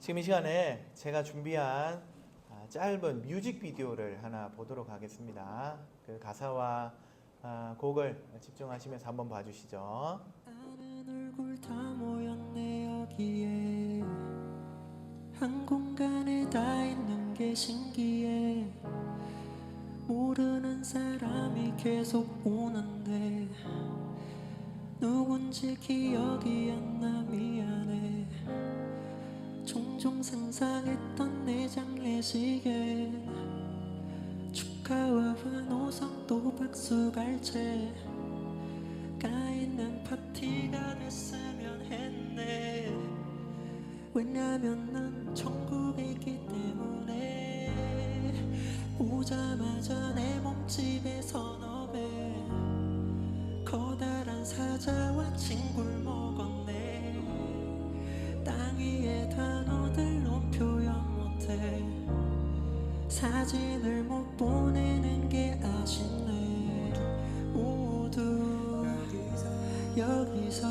지금 이 시간에 제가 준비한 짧은 뮤직비디오를 하나 보도록 하겠습니다. 그 가사와 곡을 집중하시면서 한번 봐주시죠. 아는 얼굴 다 모였네 여기에 한 공간에 다 있는 게 신기해. 모르는 사람이 계속 오는데 누군지 기억이 안 나 미안해. 종종 상상했던 내 장례식에 축하와 환호성 또 박수갈채 까있는 파티가 됐으면 했네. 왜냐면 난 천국에 있기 때문에. 오자마자 내 몸집에 선업에 커다란 사자와 친구를 먹었네. 땅 위에 단어들로 표현 못해. 사진을 못 보내는 게 아쉽네. 모두 여기서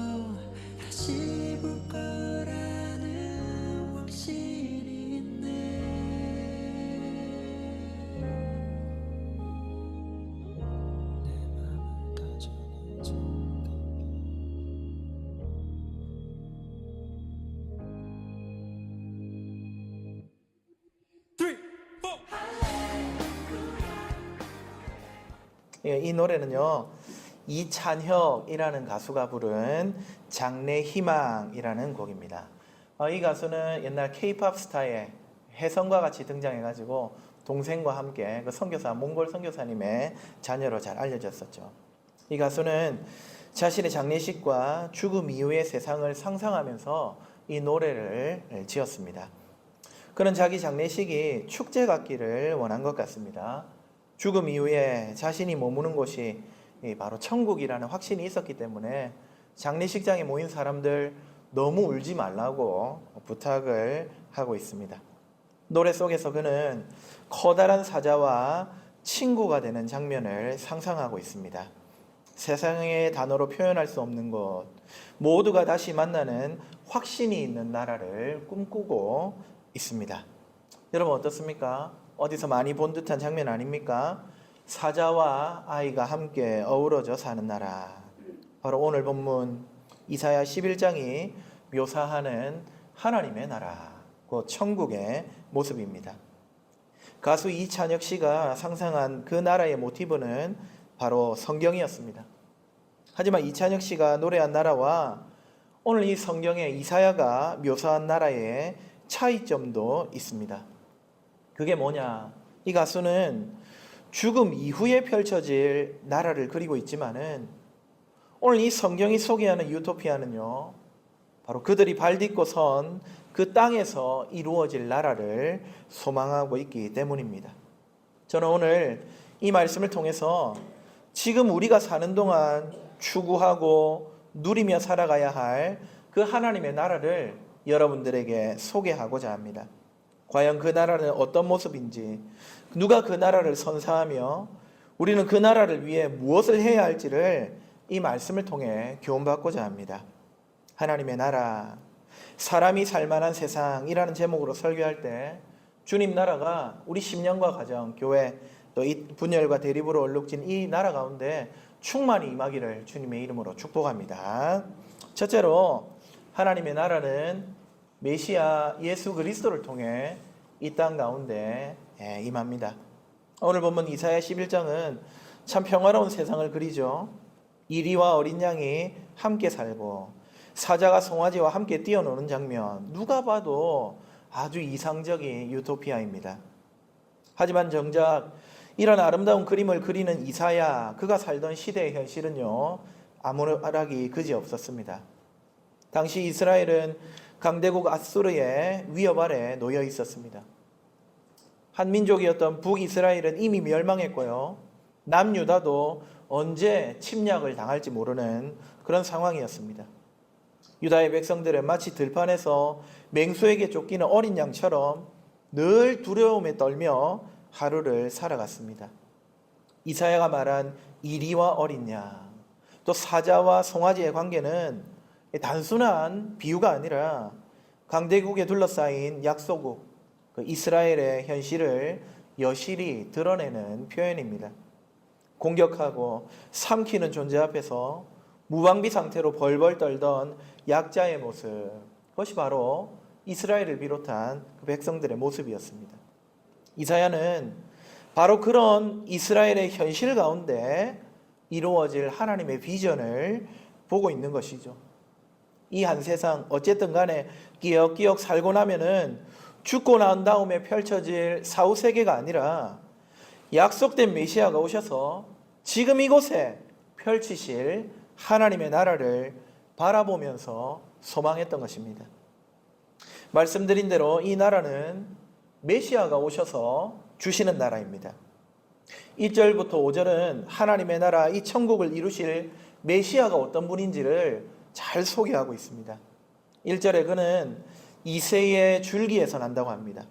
다시 볼 거라는 확실히 있네. 내 맘을 다 전해줘. 이 노래는요, 이찬혁이라는 가수가 부른 장래희망이라는 곡입니다. 이 가수는 옛날 K-팝 스타의 혜성과 같이 등장해가지고 동생과 함께 그 선교사, 몽골 선교사님의 자녀로 잘 알려졌었죠. 이 가수는 자신의 장례식과 죽음 이후의 세상을 상상하면서 이 노래를 지었습니다. 그는 자기 장례식이 축제 같기를 원한 것 같습니다. 죽음 이후에 자신이 머무는 곳이 바로 천국이라는 확신이 있었기 때문에 장례식장에 모인 사람들 너무 울지 말라고 부탁을 하고 있습니다. 노래 속에서 그는 커다란 사자와 친구가 되는 장면을 상상하고 있습니다. 세상의 단어로 표현할 수 없는 것, 모두가 다시 만나는 확신이 있는 나라를 꿈꾸고 있습니다. 여러분 어떻습니까? 어디서 많이 본 듯한 장면 아닙니까? 사자와 아이가 함께 어우러져 사는 나라. 바로 오늘 본문 이사야 11장이 묘사하는 하나님의 나라, 그 천국의 모습입니다. 가수 이찬혁 씨가 상상한 그 나라의 모티브는 바로 성경이었습니다. 하지만 이찬혁 씨가 노래한 나라와 오늘 이 성경에 이사야가 묘사한 나라의 차이점도 있습니다. 그게 뭐냐? 이 가수는 죽음 이후에 펼쳐질 나라를 그리고 있지만은 오늘 이 성경이 소개하는 유토피아는요, 바로 그들이 발 딛고 선 그 땅에서 이루어질 나라를 소망하고 있기 때문입니다. 저는 오늘 이 말씀을 통해서 지금 우리가 사는 동안 추구하고 누리며 살아가야 할 그 하나님의 나라를 여러분들에게 소개하고자 합니다. 과연 그 나라는 어떤 모습인지, 누가 그 나라를 선사하며 우리는 그 나라를 위해 무엇을 해야 할지를 이 말씀을 통해 교훈받고자 합니다. 하나님의 나라, 사람이 살만한 세상이라는 제목으로 설교할 때 주님 나라가 우리 심령과 가정, 교회, 또 이 분열과 대립으로 얼룩진 이 나라 가운데 충만히 임하기를 주님의 이름으로 축복합니다. 첫째로 하나님의 나라는 메시아 예수 그리스도를 통해 이 땅 가운데 임합니다. 오늘 본문 이사야 11장은 참 평화로운 세상을 그리죠. 이리와 어린 양이 함께 살고 사자가 송아지와 함께 뛰어노는 장면, 누가 봐도 아주 이상적인 유토피아입니다. 하지만 정작 이런 아름다운 그림을 그리는 이사야, 그가 살던 시대의 현실은요, 암울하기 그지없었습니다. 당시 이스라엘은 강대국 아수르의 위협 아래 놓여 있었습니다. 한 민족이었던 북이스라엘은 이미 멸망했고요, 남유다도 언제 침략을 당할지 모르는 그런 상황이었습니다. 유다의 백성들은 마치 들판에서 맹수에게 쫓기는 어린 양처럼 늘 두려움에 떨며 하루를 살아갔습니다. 이사야가 말한 이리와 어린 양, 또 사자와 송아지의 관계는 단순한 비유가 아니라 강대국에 둘러싸인 약소국 그 이스라엘의 현실을 여실히 드러내는 표현입니다. 공격하고 삼키는 존재 앞에서 무방비 상태로 벌벌 떨던 약자의 모습, 그것이 바로 이스라엘을 비롯한 그 백성들의 모습이었습니다. 이사야는 바로 그런 이스라엘의 현실 가운데 이루어질 하나님의 비전을 보고 있는 것이죠. 이 한 세상 어쨌든 간에 끼역끼역 살고 나면은 죽고 난 다음에 펼쳐질 사후세계가 아니라 약속된 메시아가 오셔서 지금 이곳에 펼치실 하나님의 나라를 바라보면서 소망했던 것입니다. 말씀드린 대로 이 나라는 메시아가 오셔서 주시는 나라입니다. 1절부터 5절은 하나님의 나라, 이 천국을 이루실 메시아가 어떤 분인지를 잘 소개하고 있습니다. 1절에 그는 이새의 줄기에서 난다고 합니다.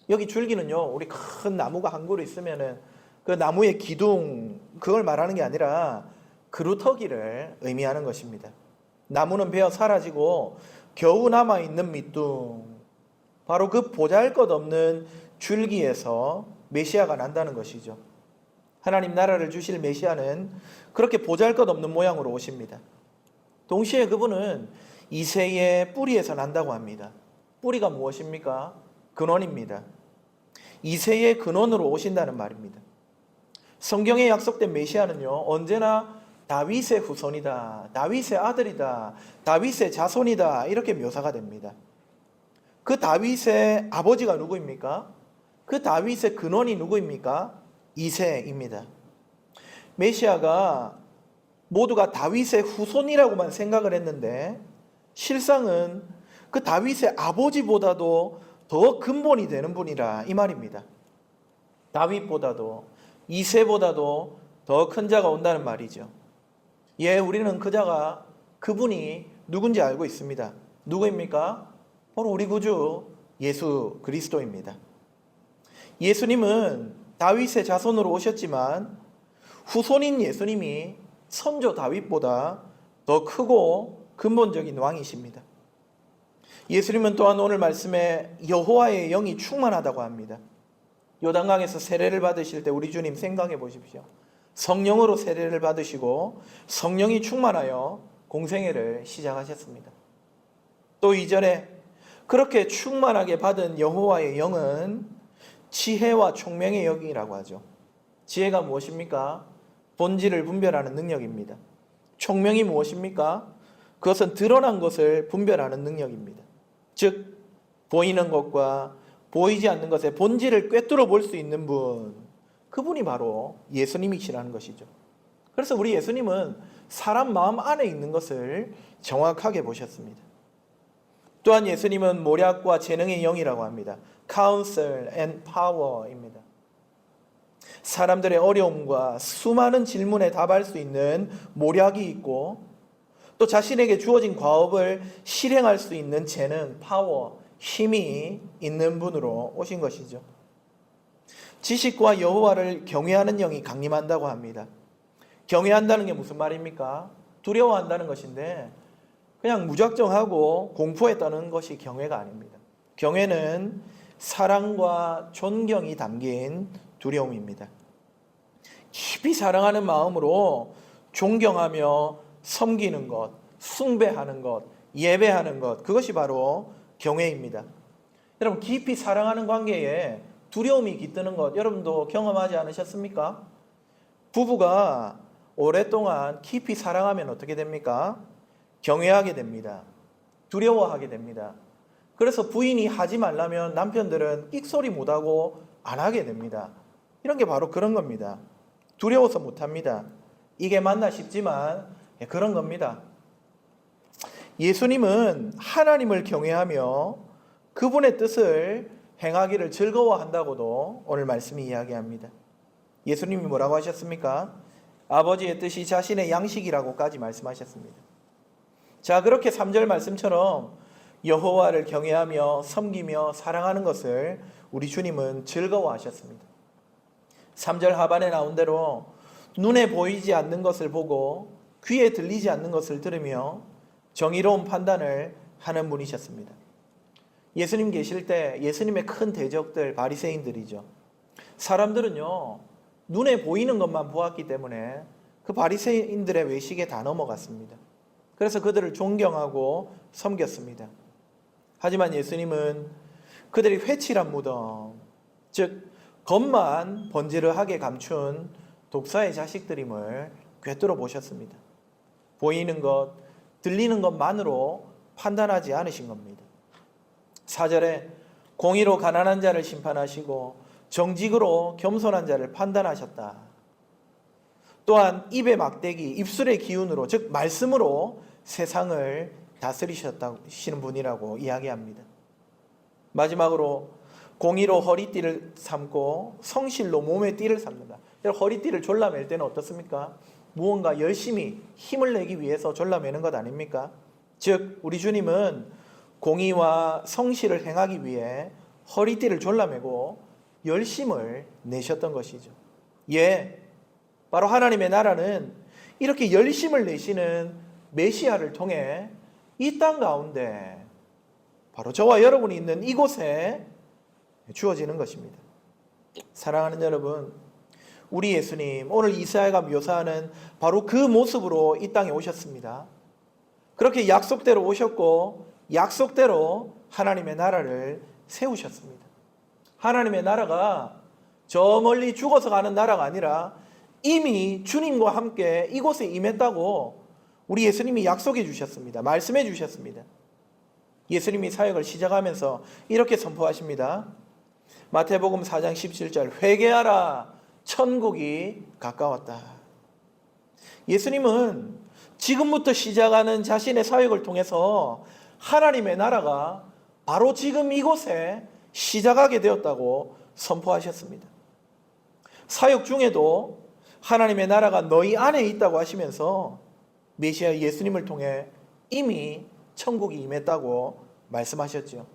여기 줄기는요, 우리 큰 나무가 한 그루 있으면은 그 나무의 기둥, 그걸 말하는 게 아니라 그루터기를 의미하는 것입니다. 나무는 베어 사라지고 겨우 남아있는 밑둥, 바로 그 보잘것없는 줄기에서 메시아가 난다는 것이죠. 하나님 나라를 주실 메시아는 그렇게 보잘것없는 모양으로 오십니다. 동시에 그분은 이새의 뿌리에서 난다고 합니다. 뿌리가 무엇입니까? 근원입니다. 이새의 근원으로 오신다는 말입니다. 성경에 약속된 메시아는요, 언제나 다윗의 후손이다, 다윗의 아들이다, 다윗의 자손이다, 이렇게 묘사가 됩니다. 그 다윗의 아버지가 누구입니까? 그 다윗의 근원이 누구입니까? 이새입니다. 메시아가 모두가 다윗의 후손이라고만 생각을 했는데 실상은 그 다윗의 아버지보다도 더 근본이 되는 분이라 이 말입니다. 다윗보다도 이새보다도 더 큰 자가 온다는 말이죠. 예, 우리는 그 자가, 그분이 누군지 알고 있습니다. 누구입니까? 바로 우리 구주 예수 그리스도입니다. 예수님은 다윗의 자손으로 오셨지만 후손인 예수님이 선조 다윗보다 더 크고 근본적인 왕이십니다. 예수님은 또한 오늘 말씀에 여호와의 영이 충만하다고 합니다. 요단강에서 세례를 받으실 때 우리 주님 생각해 보십시오. 성령으로 세례를 받으시고 성령이 충만하여 공생애를 시작하셨습니다. 또 이전에 그렇게 충만하게 받은 여호와의 영은 지혜와 총명의 영이라고 하죠. 지혜가 무엇입니까? 본질을 분별하는 능력입니다. 총명이 무엇입니까? 그것은 드러난 것을 분별하는 능력입니다. 즉 보이는 것과 보이지 않는 것의 본질을 꿰뚫어 볼 수 있는 분, 그분이 바로 예수님이시라는 것이죠. 그래서 우리 예수님은 사람 마음 안에 있는 것을 정확하게 보셨습니다. 또한 예수님은 모략과 재능의 영이라고 합니다. Counsel and Power입니다. 사람들의 어려움과 수많은 질문에 답할 수 있는 모략이 있고 또 자신에게 주어진 과업을 실행할 수 있는 재능, 파워, 힘이 있는 분으로 오신 것이죠. 지식과 여호와를 경외하는 영이 강림한다고 합니다. 경외한다는 게 무슨 말입니까? 두려워한다는 것인데 그냥 무작정하고 공포에 떠는 것이 경외가 아닙니다. 경외는 사랑과 존경이 담긴 두려움입니다. 깊이 사랑하는 마음으로 존경하며 섬기는 것, 숭배하는 것, 예배하는 것, 그것이 바로 경외입니다. 여러분, 깊이 사랑하는 관계에 두려움이 깃드는 것 여러분도 경험하지 않으셨습니까? 부부가 오랫동안 깊이 사랑하면 어떻게 됩니까? 경외하게 됩니다. 두려워하게 됩니다. 그래서 부인이 하지 말라면 남편들은 끽소리 못하고 안 하게 됩니다. 이런 게 바로 그런 겁니다. 두려워서 못합니다. 이게 맞나 싶지만 그런 겁니다. 예수님은 하나님을 경외하며 그분의 뜻을 행하기를 즐거워한다고도 오늘 말씀이 이야기합니다. 예수님이 뭐라고 하셨습니까? 아버지의 뜻이 자신의 양식이라고까지 말씀하셨습니다. 자, 그렇게 3절 말씀처럼 여호와를 경외하며 섬기며 사랑하는 것을 우리 주님은 즐거워하셨습니다. 3절 하반에 나온 대로 눈에 보이지 않는 것을 보고 귀에 들리지 않는 것을 들으며 정의로운 판단을 하는 분이셨습니다. 예수님 계실 때 예수님의 큰 대적들 바리새인들이죠. 사람들은요, 눈에 보이는 것만 보았기 때문에 그 바리새인들의 외식에 다 넘어갔습니다. 그래서 그들을 존경하고 섬겼습니다. 하지만 예수님은 그들이 회칠한 무덤, 즉 겉만 번지르하게 감춘 독사의 자식들임을 꿰뚫어 보셨습니다. 보이는 것, 들리는 것만으로 판단하지 않으신 겁니다. 4절에 공의로 가난한 자를 심판하시고 정직으로 겸손한 자를 판단하셨다. 또한 입의 막대기, 입술의 기운으로, 즉 말씀으로 세상을 다스리셨다시는 분이라고 이야기합니다. 마지막으로 공의로 허리띠를 삼고 성실로 몸의 띠를 삼는다. 허리띠를 졸라맬 때는 어떻습니까? 무언가 열심히 힘을 내기 위해서 졸라매는 것 아닙니까? 즉 우리 주님은 공의와 성실을 행하기 위해 허리띠를 졸라매고 열심을 내셨던 것이죠. 예, 바로 하나님의 나라는 이렇게 열심을 내시는 메시아를 통해 이 땅 가운데 바로 저와 여러분이 있는 이곳에 주어지는 것입니다. 사랑하는 여러분, 우리 예수님 오늘 이사야가 묘사하는 바로 그 모습으로 이 땅에 오셨습니다. 그렇게 약속대로 오셨고 약속대로 하나님의 나라를 세우셨습니다. 하나님의 나라가 저 멀리 죽어서 가는 나라가 아니라 이미 주님과 함께 이곳에 임했다고 우리 예수님이 약속해 주셨습니다. 말씀해 주셨습니다. 예수님이 사역을 시작하면서 이렇게 선포하십니다. 마태복음 4장 17절 회개하라 천국이 가까웠다. 예수님은 지금부터 시작하는 자신의 사역을 통해서 하나님의 나라가 바로 지금 이곳에 시작하게 되었다고 선포하셨습니다. 사역 중에도 하나님의 나라가 너희 안에 있다고 하시면서 메시아 예수님을 통해 이미 천국이 임했다고 말씀하셨죠.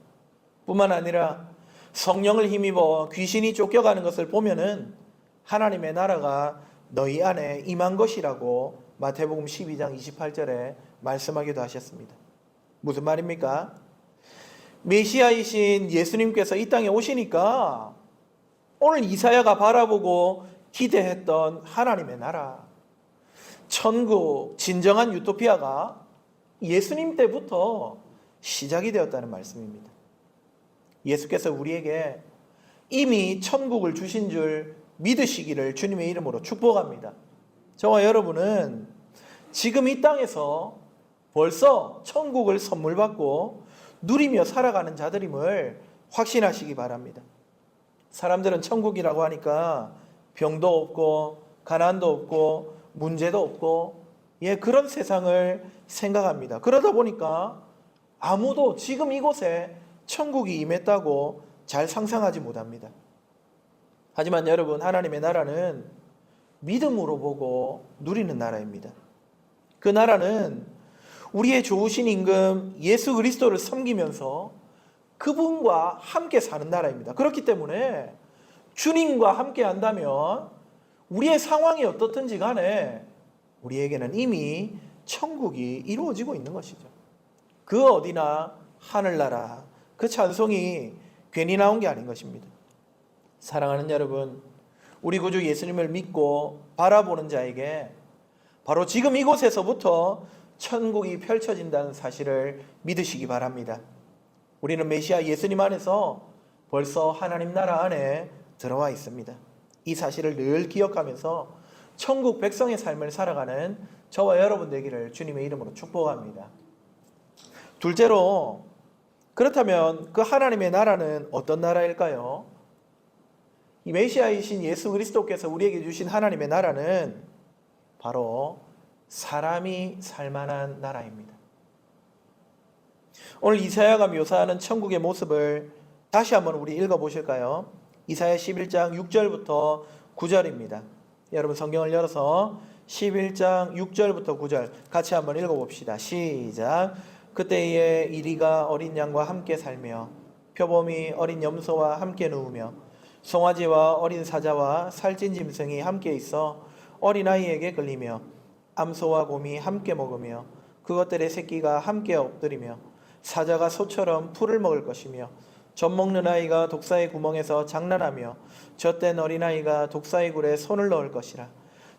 뿐만 아니라 성령을 힘입어 귀신이 쫓겨가는 것을 보면은 하나님의 나라가 너희 안에 임한 것이라고 마태복음 12장 28절에 말씀하기도 하셨습니다. 무슨 말입니까? 메시아이신 예수님께서 이 땅에 오시니까 오늘 이사야가 바라보고 기대했던 하나님의 나라, 천국, 진정한 유토피아가 예수님 때부터 시작이 되었다는 말씀입니다. 예수께서 우리에게 이미 천국을 주신 줄 믿으시기를 주님의 이름으로 축복합니다. 저와 여러분은 지금 이 땅에서 벌써 천국을 선물 받고 누리며 살아가는 자들임을 확신하시기 바랍니다. 사람들은 천국이라고 하니까 병도 없고 가난도 없고 문제도 없고 그런 세상을 생각합니다. 그러다 보니까 아무도 지금 이곳에 천국이 임했다고 잘 상상하지 못합니다. 하지만 여러분, 하나님의 나라는 믿음으로 보고 누리는 나라입니다. 그 나라는 우리의 좋으신 임금 예수 그리스도를 섬기면서 그분과 함께 사는 나라입니다. 그렇기 때문에 주님과 함께 한다면 우리의 상황이 어떻든지 간에 우리에게는 이미 천국이 이루어지고 있는 것이죠. 그 어디나 하늘나라, 그 찬송이 괜히 나온 게 아닌 것입니다. 사랑하는 여러분, 우리 구주 예수님을 믿고 바라보는 자에게 바로 지금 이곳에서부터 천국이 펼쳐진다는 사실을 믿으시기 바랍니다. 우리는 메시아 예수님 안에서 벌써 하나님 나라 안에 들어와 있습니다. 이 사실을 늘 기억하면서 천국 백성의 삶을 살아가는 저와 여러분 되기를 주님의 이름으로 축복합니다. 둘째로, 그렇다면 그 하나님의 나라는 어떤 나라일까요? 이 메시아이신 예수 그리스도께서 우리에게 주신 하나님의 나라는 바로 사람이 살만한 나라입니다. 오늘 이사야가 묘사하는 천국의 모습을 다시 한번 우리 읽어보실까요? 이사야 11장 6절부터 9절입니다. 여러분 성경을 열어서 11장 6절부터 9절 같이 한번 읽어봅시다. 시작. 그때에 이리가 어린 양과 함께 살며 표범이 어린 염소와 함께 누우며 송아지와 어린 사자와 살찐 짐승이 함께 있어 어린아이에게 끌리며 암소와 곰이 함께 먹으며 그것들의 새끼가 함께 엎드리며 사자가 소처럼 풀을 먹을 것이며 젖 먹는 아이가 독사의 구멍에서 장난하며 젖된 어린아이가 독사의 굴에 손을 넣을 것이라.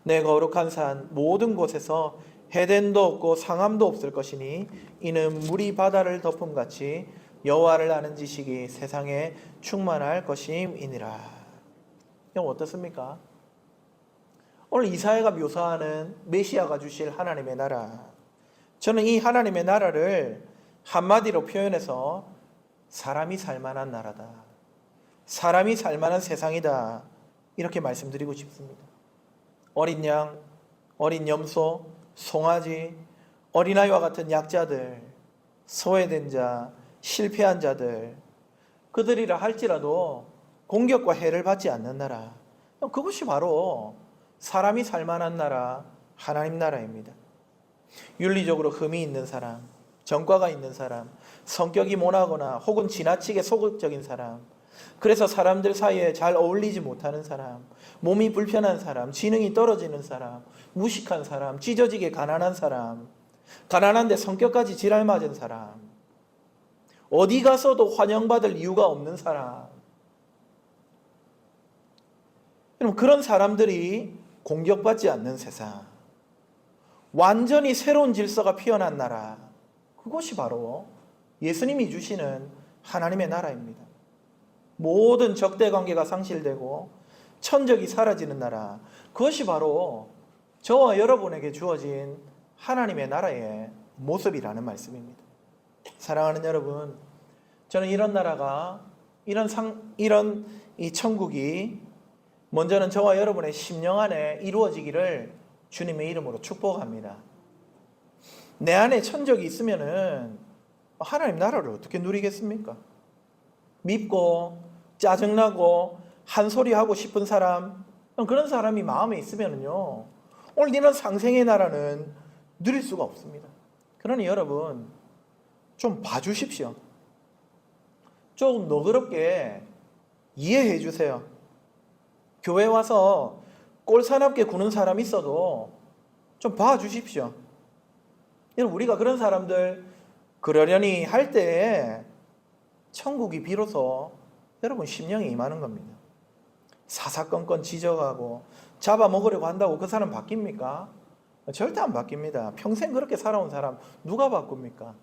내 거룩한 산 모든 곳에서 해댄도 없고 상함도 없을 것이니 이는 물이 바다를 덮음같이 여호와를 아는 지식이 세상에 충만할 것임이니라. 형 어떻습니까? 오늘 이사야가 묘사하는 메시아가 주실 하나님의 나라, 저는 이 하나님의 나라를 한마디로 표현해서 사람이 살만한 나라다, 사람이 살만한 세상이다, 이렇게 말씀드리고 싶습니다. 어린 양, 어린 염소, 송아지, 어린아이와 같은 약자들, 소외된 자, 실패한 자들, 그들이라 할지라도 공격과 해를 받지 않는 나라, 그것이 바로 사람이 살만한 나라, 하나님 나라입니다. 윤리적으로 흠이 있는 사람, 전과가 있는 사람, 성격이 모나거나 혹은 지나치게 소극적인 사람, 그래서 사람들 사이에 잘 어울리지 못하는 사람, 몸이 불편한 사람, 지능이 떨어지는 사람, 무식한 사람, 찢어지게 가난한 사람, 가난한데 성격까지 지랄 맞은 사람, 어디 가서도 환영받을 이유가 없는 사람, 여러분, 그런 사람들이 공격받지 않는 세상, 완전히 새로운 질서가 피어난 나라, 그것이 바로 예수님이 주시는 하나님의 나라입니다. 모든 적대관계가 상실되고 천적이 사라지는 나라, 그것이 바로 저와 여러분에게 주어진 하나님의 나라의 모습이라는 말씀입니다. 사랑하는 여러분, 저는 이런 나라가, 이런 이 천국이 먼저는 저와 여러분의 심령 안에 이루어지기를 주님의 이름으로 축복합니다. 내 안에 천적이 있으면은 하나님 나라를 어떻게 누리겠습니까? 밉고 짜증나고 한 소리 하고 싶은 사람, 그런 사람이 마음에 있으면은요, 오늘 이런 상생의 나라는 누릴 수가 없습니다. 그러니 여러분 좀 봐주십시오. 조금 너그럽게 이해해 주세요. 교회 와서 꼴사납게 구는 사람 있어도 좀 봐주십시오. 여러분, 우리가 그런 사람들 그러려니 할 때에 천국이 비로소 여러분 심령에 임하는 겁니다. 사사건건 지적하고 잡아먹으려고 한다고 그 사람 바뀝니까? 절대 안 바뀝니다. 평생 그렇게 살아온 사람 누가 바꿉니까?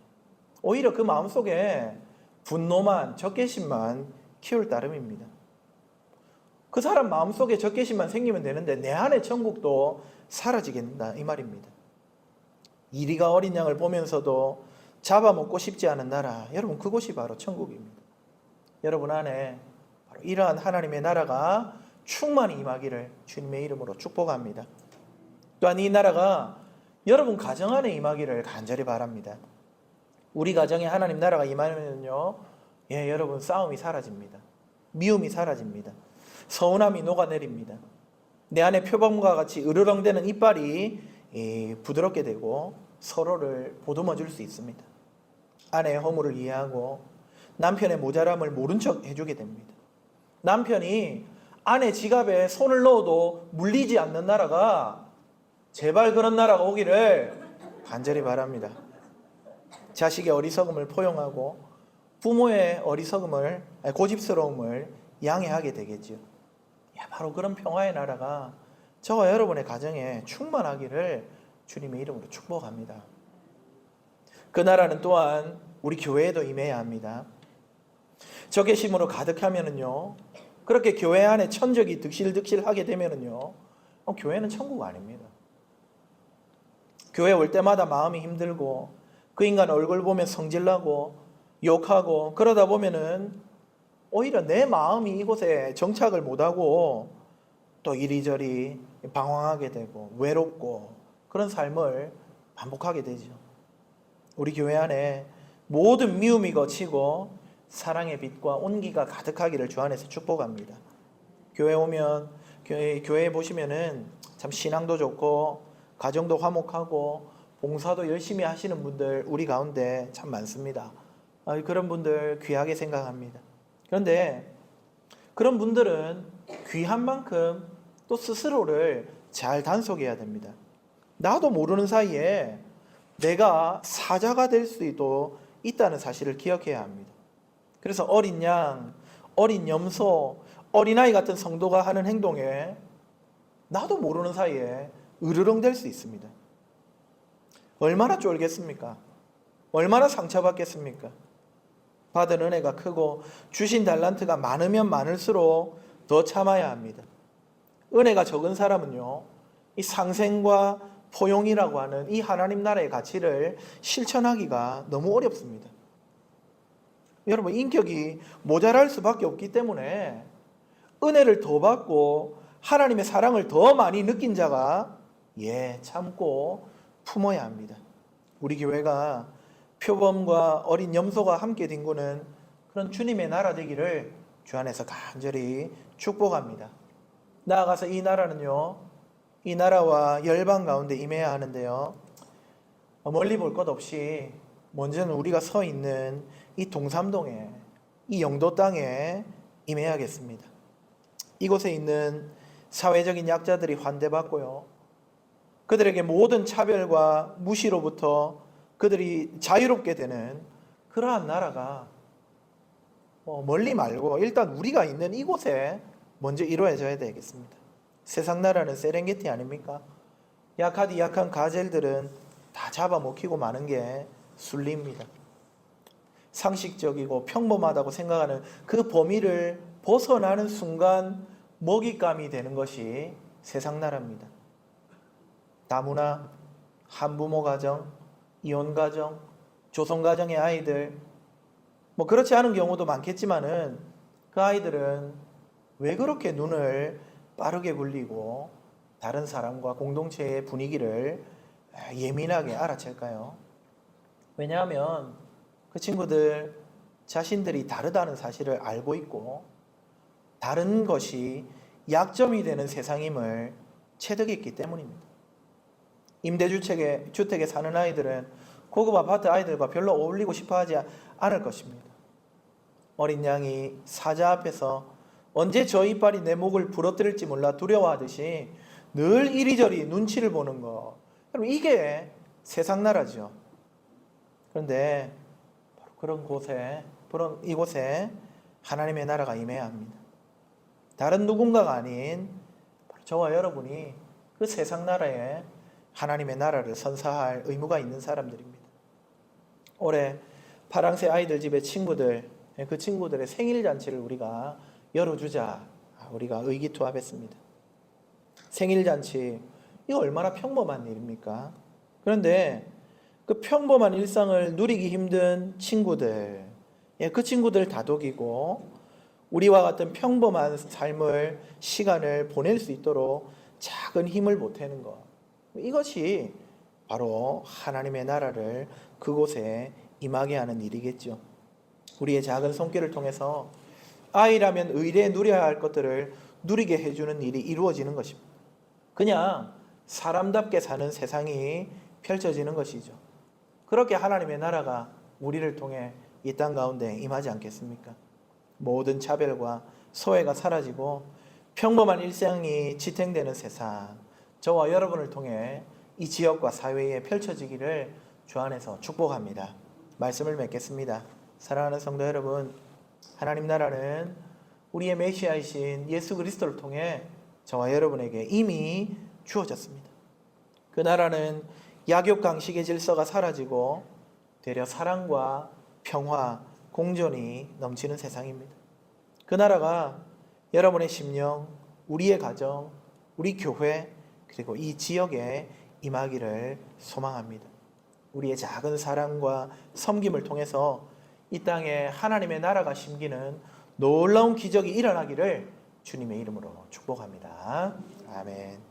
오히려 그 마음속에 분노만, 적개심만 키울 따름입니다. 그 사람 마음속에 적개심만 생기면 되는데 내 안의 천국도 사라지게 된다, 이 말입니다. 이리가 어린 양을 보면서도 잡아먹고 싶지 않은 나라, 여러분 그곳이 바로 천국입니다. 여러분 안에 바로 이러한 하나님의 나라가 충만히 임하기를 주님의 이름으로 축복합니다. 또한 이 나라가 여러분 가정 안에 임하기를 간절히 바랍니다. 우리 가정에 하나님 나라가 임하면요, 여러분 싸움이 사라집니다. 미움이 사라집니다. 서운함이 녹아내립니다. 내 안에 표범과 같이 으르렁대는 이빨이 부드럽게 되고 서로를 보듬어 줄 수 있습니다. 아내의 허물을 이해하고 남편의 모자람을 모른 척 해주게 됩니다. 남편이 아내 지갑에 손을 넣어도 물리지 않는 나라가, 제발 그런 나라가 오기를 간절히 바랍니다. 자식의 어리석음을 포용하고 부모의 어리석음을, 고집스러움을 양해하게 되겠지요. 바로 그런 평화의 나라가 저와 여러분의 가정에 충만하기를 주님의 이름으로 축복합니다. 그 나라는 또한 우리 교회에도 임해야 합니다. 적개심으로 가득하면은요, 그렇게 교회 안에 천적이 득실득실하게 되면은요, 교회는 천국 아닙니다. 교회 올 때마다 마음이 힘들고 그 인간 얼굴 보면 성질나고 욕하고 그러다 보면은 오히려 내 마음이 이곳에 정착을 못하고 또 이리저리 방황하게 되고 외롭고 그런 삶을 반복하게 되죠. 우리 교회 안에 모든 미움이 거치고 사랑의 빛과 온기가 가득하기를 주 안에서 축복합니다. 교회 오면, 교회에 보시면은 참 신앙도 좋고 가정도 화목하고 봉사도 열심히 하시는 분들 우리 가운데 참 많습니다. 그런 분들 귀하게 생각합니다. 그런데 그런 분들은 귀한 만큼 또 스스로를 잘 단속해야 됩니다. 나도 모르는 사이에 내가 사자가 될 수도 있다는 사실을 기억해야 합니다. 그래서 어린 양, 어린 염소, 어린아이 같은 성도가 하는 행동에 나도 모르는 사이에 으르렁댈 수 있습니다. 얼마나 쫄겠습니까? 얼마나 상처받겠습니까? 받은 은혜가 크고 주신 달란트가 많으면 많을수록 더 참아야 합니다. 은혜가 적은 사람은요, 이 상생과 포용이라고 하는 이 하나님 나라의 가치를 실천하기가 너무 어렵습니다. 여러분, 인격이 모자랄 수밖에 없기 때문에 은혜를 더 받고 하나님의 사랑을 더 많이 느낀 자가 참고 품어야 합니다. 우리 교회가 표범과 어린 염소가 함께 뒹구는 그런 주님의 나라 되기를 주 안에서 간절히 축복합니다. 나아가서 이 나라는요, 이 나라와 열방 가운데 임해야 하는데요, 멀리 볼 것 없이 먼저는 우리가 서 있는 이 동삼동에, 이 영도 땅에 임해야겠습니다. 이곳에 있는 사회적인 약자들이 환대받고요, 그들에게 모든 차별과 무시로부터 그들이 자유롭게 되는 그러한 나라가 멀리 말고 일단 우리가 있는 이곳에 먼저 이루어져야 되겠습니다. 세상 나라는 세렝게티 아닙니까? 약한 가젤들은 다 잡아먹히고 마는 게 순리입니다. 상식적이고 평범하다고 생각하는 그 범위를 벗어나는 순간 먹잇감이 되는 것이 세상 나라입니다. 다문화, 한부모 가정, 이혼 가정, 조성 가정의 아이들, 그렇지 않은 경우도 많겠지만은 그 아이들은 왜 그렇게 눈을 빠르게 굴리고 다른 사람과 공동체의 분위기를 예민하게 알아챌까요? 왜냐하면 그 친구들 자신들이 다르다는 사실을 알고 있고 다른 것이 약점이 되는 세상임을 체득했기 때문입니다. 임대주택에 사는 아이들은 고급 아파트 아이들과 별로 어울리고 싶어하지 않을 것입니다. 어린 양이 사자 앞에서 언제 저 이빨이 내 목을 부러뜨릴지 몰라 두려워하듯이 늘 이리저리 눈치를 보는 것, 여러분, 이게 세상 나라죠. 그런데 바로 이곳에 하나님의 나라가 임해야 합니다. 다른 누군가가 아닌 바로 저와 여러분이 그 세상 나라에 하나님의 나라를 선사할 의무가 있는 사람들입니다. 올해 파랑새 아이들 집의 그 친구들의 생일 잔치를 우리가 열어주자 우리가 의기투합했습니다. 생일 잔치, 이거 얼마나 평범한 일입니까? 그런데 그 평범한 일상을 누리기 힘든 친구들, 그 친구들 다독이고 우리와 같은 평범한 시간을 보낼 수 있도록 작은 힘을 보태는 것, 이것이 바로 하나님의 나라를 그곳에 임하게 하는 일이겠죠. 우리의 작은 손길을 통해서 아이라면 의례에 누려야 할 것들을 누리게 해주는 일이 이루어지는 것입니다. 그냥 사람답게 사는 세상이 펼쳐지는 것이죠. 그렇게 하나님의 나라가 우리를 통해 이 땅 가운데 임하지 않겠습니까? 모든 차별과 소외가 사라지고 평범한 일상이 지탱되는 세상, 저와 여러분을 통해 이 지역과 사회에 펼쳐지기를 주 안에서 축복합니다. 말씀을 맺겠습니다. 사랑하는 성도 여러분, 하나님 나라는 우리의 메시아이신 예수 그리스도를 통해 저와 여러분에게 이미 주어졌습니다. 그 나라는 약육강식의 질서가 사라지고 되려 사랑과 평화, 공존이 넘치는 세상입니다. 그 나라가 여러분의 심령, 우리의 가정, 우리 교회, 그리고 이 지역에 임하기를 소망합니다. 우리의 작은 사랑과 섬김을 통해서 이 땅에 하나님의 나라가 심기는 놀라운 기적이 일어나기를 주님의 이름으로 축복합니다. 아멘.